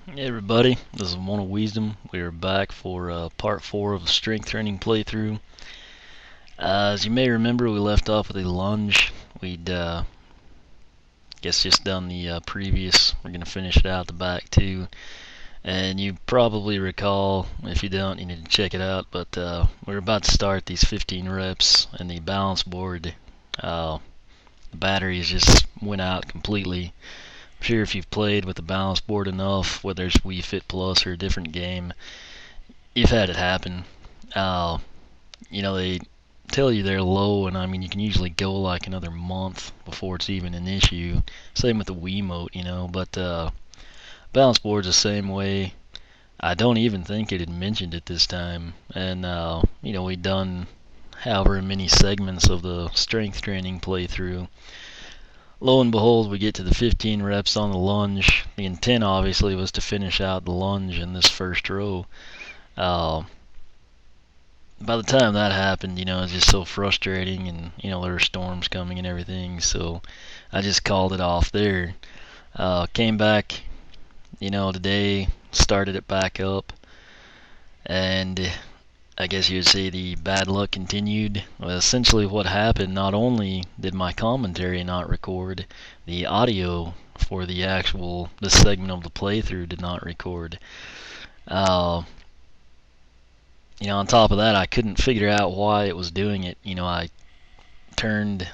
Hey everybody, this is One of Wisdom. We are back for part 4 of the strength training playthrough. As you may remember, we left off with a lunge. We'd guess just done the previous. We're going to finish it out the back too. And you probably recall, if you don't, you need to check it out. But we're about to start these 15 reps, and the balance board, the batteries just went out completely. I'm sure if you've played with the balance board enough, whether it's Wii Fit Plus or a different game, you've had it happen. Uh, they tell you they're low, and I mean, you can usually go like another month before it's even an issue. Same with the Wiimote, but balance board's the same way. I don't even think it had mentioned it this time, and we'd done however many segments of the strength training playthrough. Lo and behold, we get to the 15 reps on the lunge. The intent obviously was to finish out the lunge in this first row. By the time that happened, it's just so frustrating, and there were storms coming and everything, so I just called it off there. Came back, today, started it back up, and I guess you would say the bad luck continued. Well, essentially what happened, not only did my commentary not record, the audio for this segment of the playthrough did not record. On top of that, I couldn't figure out why it was doing it. I turned,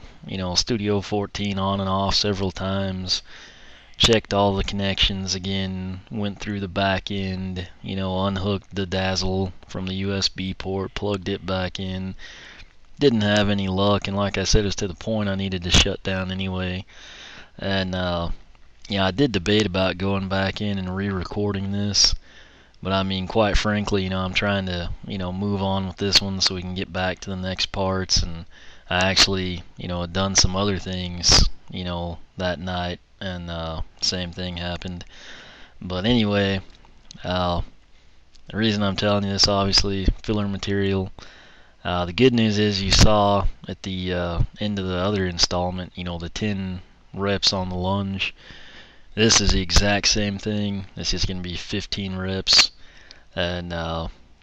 Studio 14 on and off several times, checked all the connections again, went through the back end, unhooked the dazzle from the USB port, plugged it back in. Didn't have any luck, and like I said, it was to the point I needed to shut down anyway. And I did debate about going back in and re-recording this, but I mean, quite frankly, I'm trying to, move on with this one so we can get back to the next parts. And I actually, had done some other things, that night, and same thing happened. But anyway, the reason I'm telling you this, obviously, filler material. The good news is you saw at the end of the other installment, the 10 reps on the lunge. This is the exact same thing. This is going to be 15 reps. And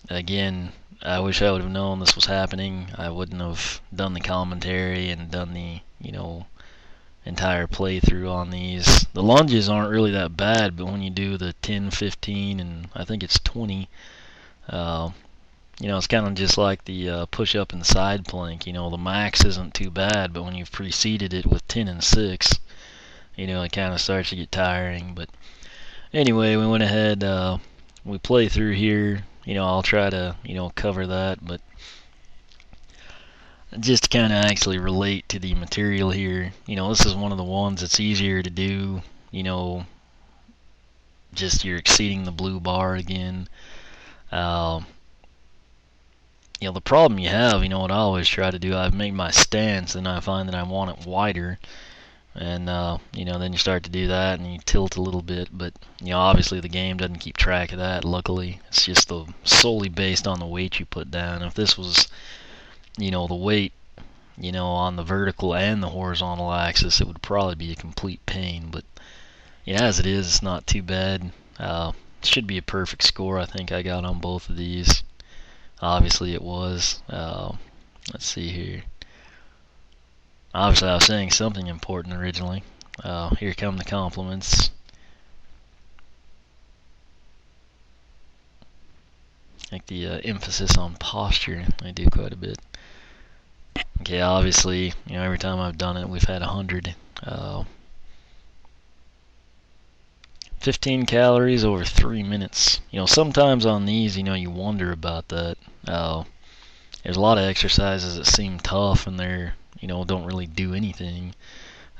again, I wish I would have known this was happening. I wouldn't have done the commentary and done the, entire playthrough on these. The lunges aren't really that bad, but when you do the 10, 15, and I think it's 20, it's kind of just like the push-up and side plank. The max isn't too bad, but when you've preceded it with 10 and 6, it kind of starts to get tiring. But anyway, we went ahead, we play through here. I'll try to, cover that, but just to kind of actually relate to the material here, this is one of the ones that's easier to do, just you're exceeding the blue bar again. The problem you have, what I always try to do, I make my stance and I find that I want it wider. And, then you start to do that and you tilt a little bit. But, obviously the game doesn't keep track of that, luckily. It's just solely based on the weight you put down. If this was, the weight, on the vertical and the horizontal axis, it would probably be a complete pain. But, as it is, it's not too bad. It should be a perfect score, I think I got on both of these. Obviously it was. Let's see here. Obviously I was saying something important originally. Here come the compliments. I think the emphasis on posture, I do quite a bit. Okay, obviously, every time I've done it, we've had 100. 15 calories over 3 minutes. Sometimes on these, you wonder about that. There's a lot of exercises that seem tough and they're, don't really do anything.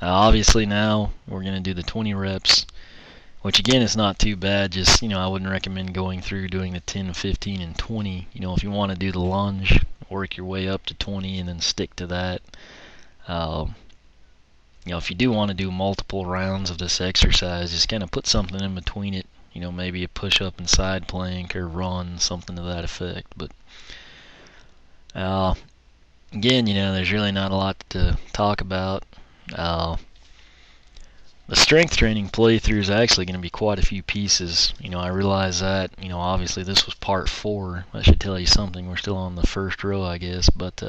Obviously now we're going to do the 20 reps, which again is not too bad. Just, I wouldn't recommend going through doing the 10, 15, and 20. If you want to do the lunge, work your way up to 20 and then stick to that. If you do want to do multiple rounds of this exercise, just kind of put something in between it. Maybe a push-up and side plank or run, something to that effect. But again, there's really not a lot to talk about. the strength training playthrough is actually going to be quite a few pieces. I realize that. Obviously this was part 4. That should tell you something. We're still on the first row, I guess. But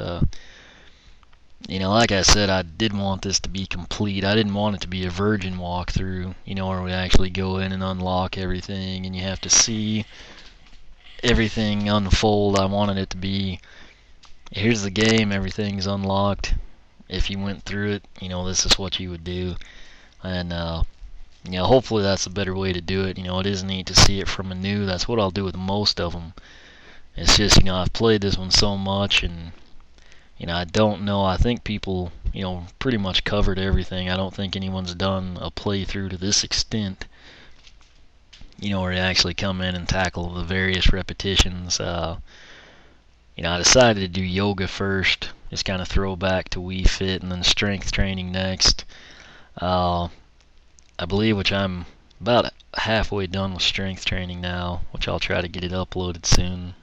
like I said, I did want this to be complete. I didn't want it to be a virgin walkthrough, where we actually go in and unlock everything and you have to see everything unfold. I wanted it to be, here's the game, everything's unlocked. If you went through it, this is what you would do. And hopefully that's a better way to do it. It is neat to see it from anew. That's what I'll do with most of them. It's just, I've played this one so much, and I don't know. I think people, pretty much covered everything. I don't think anyone's done a playthrough to this extent, where you actually come in and tackle the various repetitions. I decided to do yoga first, just kind of throw back to Wii Fit, and then strength training next. I believe, which I'm about halfway done with strength training now, which I'll try to get it uploaded soon.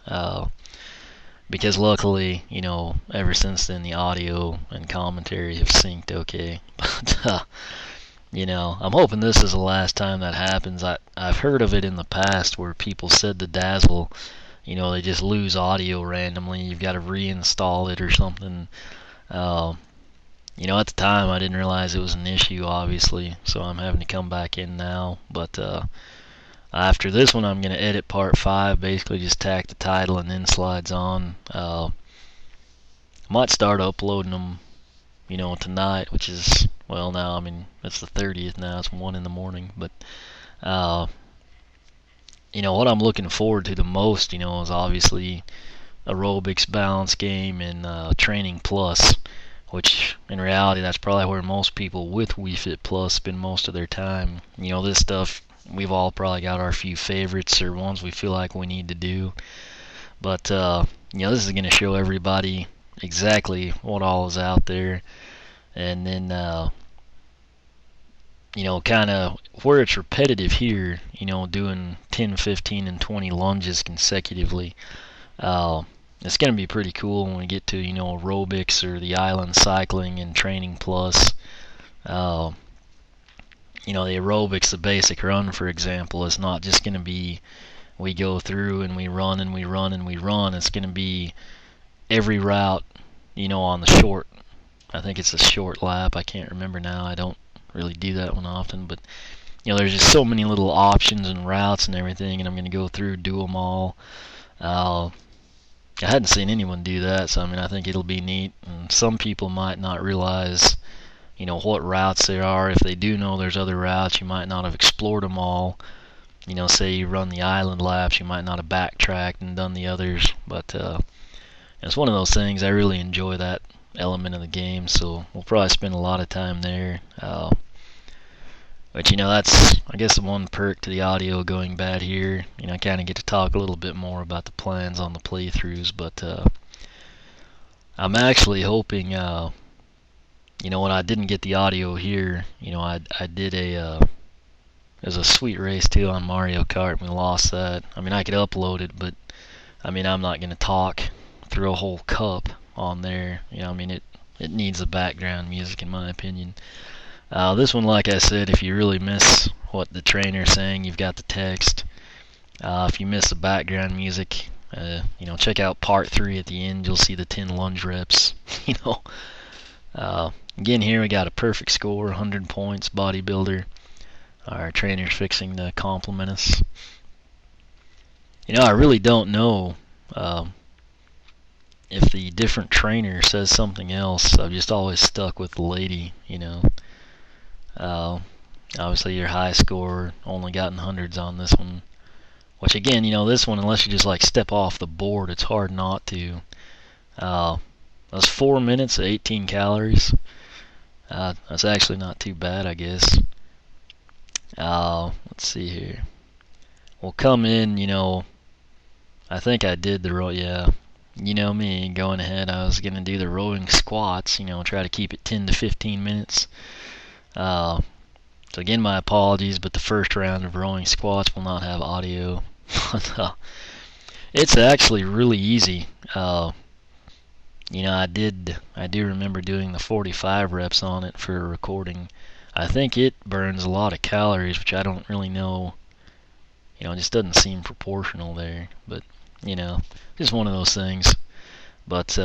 Because luckily, ever since then the audio and commentary have synced okay. But I'm hoping this is the last time that happens. I've heard of it in the past where people said the Dazzle, they just lose audio randomly. You've got to reinstall it or something. At the time I didn't realize it was an issue, obviously, so I'm having to come back in now. But after this one, I'm going to edit part 5, basically just tack the title and then slides on. Might start uploading them, tonight, which is, well, now, it's the 30th now, it's 1 in the morning, but, what I'm looking forward to the most, is obviously aerobics, balance game, and training plus, which in reality that's probably where most people with Wii Fit Plus spend most of their time. This stuff, we've all probably got our few favorites or ones we feel like we need to do, but this is going to show everybody exactly what all is out there, and then kind of where it's repetitive here, doing 10, 15, and 20 lunges consecutively. It's going to be pretty cool when we get to, aerobics or the island cycling and training plus. The aerobics, the basic run, for example, is not just going to be we go through and we run and we run and we run. It's going to be every route, on the short. I think it's a short lap. I can't remember now. I don't really do that one often, but there's just so many little options and routes and everything, and I'm going to go through, do them all. I hadn't seen anyone do that, so I think it'll be neat. And some people might not realize, what routes there are. If they do know there's other routes, you might not have explored them all. Say you run the island laps, you might not have backtracked and done the others. But it's one of those things. I really enjoy that element of the game, so we'll probably spend a lot of time there. But that's, I guess, the one perk to the audio going bad here. I kind of get to talk a little bit more about the plans on the playthroughs, but I'm actually hoping, when I didn't get the audio here, I did there's a sweet race too on Mario Kart, and we lost that. I could upload it, but I'm not going to talk through a whole cup on there. It needs the background music, in my opinion. This one, like I said, if you really miss what the trainer's saying, you've got the text. If you miss the background music, check out part 3 at the end. You'll see the 10 lunge reps. Again, here we got a perfect score, 100 points, bodybuilder. Our trainer's fixing to compliment us. I really don't know if the different trainer says something else. I've just always stuck with the lady, Obviously your high score, only gotten hundreds on this one. Which again, this one, unless you just step off the board, it's hard not to. That's 4 minutes, 18 calories. That's actually not too bad, I guess. Let's see here. We'll come in, I think I did the row, yeah. Me, going ahead, I was going to do the rowing squats, try to keep it 10 to 15 minutes. So again, my apologies, but the first round of rowing squats will not have audio. It's actually really easy. I do remember doing the 45 reps on it for a recording. I think it burns a lot of calories, which I don't really know. It just doesn't seem proportional there. But, just one of those things. But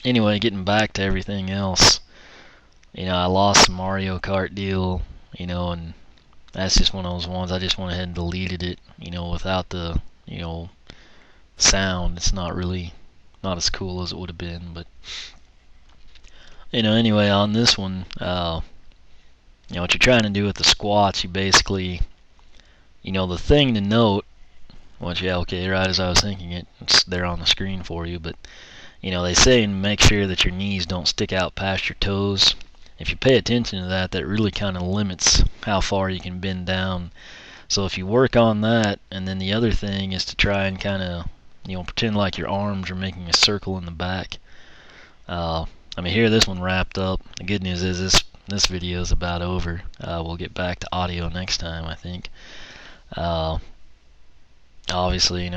anyway, getting back to everything else, I lost the Mario Kart deal, and that's just one of those ones. I just went ahead and deleted it, without the, sound. It's not as cool as it would have been. But, anyway, on this one, what you're trying to do with the squats, you basically, the thing to note, okay, right as I was thinking it, it's there on the screen for you, but, they say make sure that your knees don't stick out past your toes. If you pay attention to that, that really kind of limits how far you can bend down. So if you work on that, and then the other thing is to try and kind of, pretend like your arms are making a circle in the back. Here, this one wrapped up. The good news is this video is about over. We'll get back to audio next time, I think. Obviously,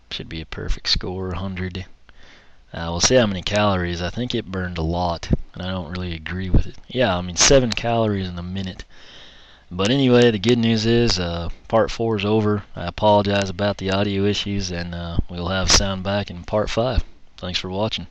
should be a perfect score, 100. We'll see how many calories. I think it burned a lot, and I don't really agree with it. Yeah, 7 calories in a minute. But anyway, the good news is part 4 is over. I apologize about the audio issues, and we'll have sound back in part 5. Thanks for watching.